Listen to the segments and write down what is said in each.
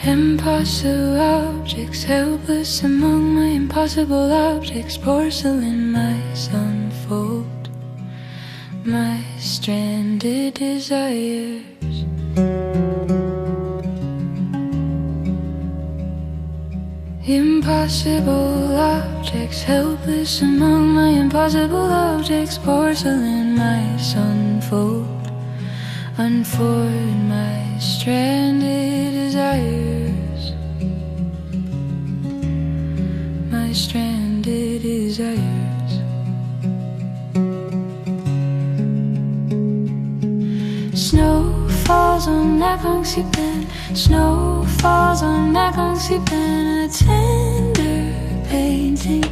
Impossible objects, helpless among my impossible objects. Porcelain mice unfold my stranded desires. Impossible objects, helpless among my impossible objects. Porcelain mice unfold my stranded desires. My stranded desires. Snow falls on Naconxypan. Snow falls on Naconxypan. A tender painting.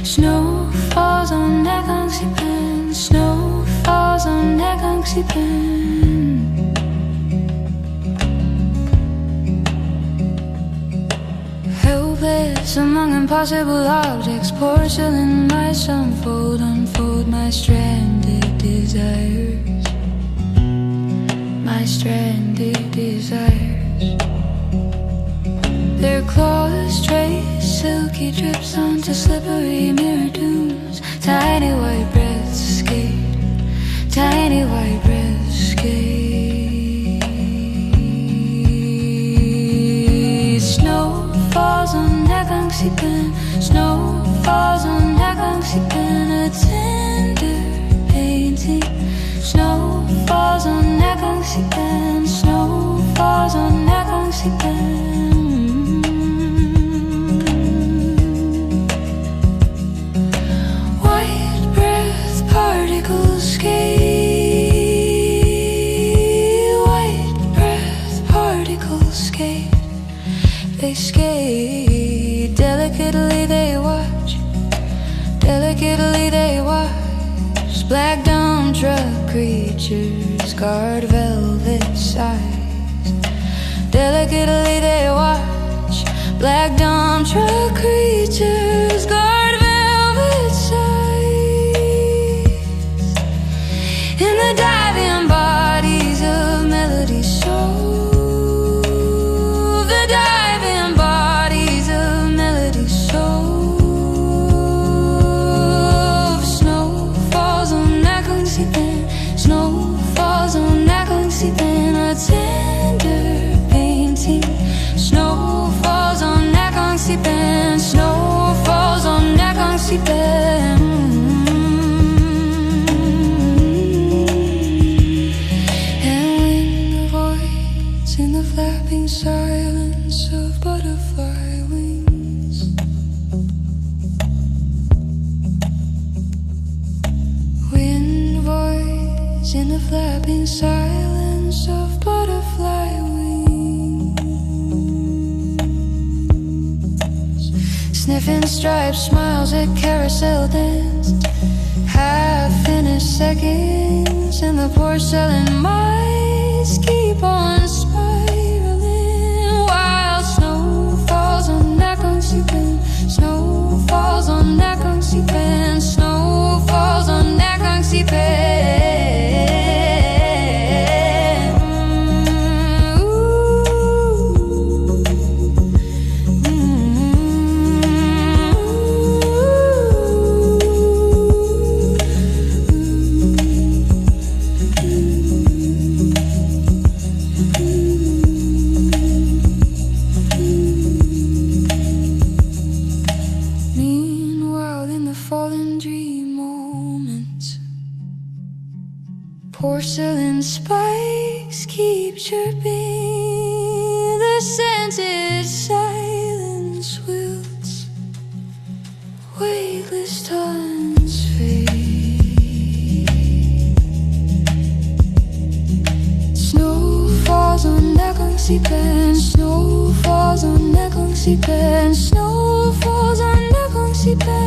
Snow falls on Naconxypan. Snow falls on Naconxypan. Helpless among impossible objects. Porcelain mice unfold my stranded desires. My stranded desires. Their claws trace silky drips onto slippery mirror dunes. Tiny white breaths escape. Tiny white breaths escape. Snow falls on Naconxypan. Snow falls on Naconxypan. A tender painting. Snow falls on Naconxypan. Snow falls on Naconxypan. White breath particles skate. White breath particles skate. They skate. Delicately they watch. Delicately they watch. Black dumb truck creatures guard velvet sighs. Delicately they watch. Black dumb truck creatures guard velvet sighs. In the diving bodies of melody soul. The diving bodies of melody soul. Snow falls on Naconxypan. Snow falls on Naconxypan. A tender painting. Snow falls on Naconxypan. Snow falls on Naconxypan. And when the voids in the flapping silence of butterfly wings. Wind voids in the flapping silence of butterfly wings. Sniffing stripes, smiles at carousel dance. Half-finished seconds, and the porcelain mice keep on spiraling. While snow falls on Naconxypan. Snow falls on Naconxypan. Snow falls on Naconxypan. Porcelain spikes keep chirping. The scented silence wilts. Weightless tones fade. Snow falls on Naconxypan. Snow falls on Naconxypan. Snow falls on Naconxypan.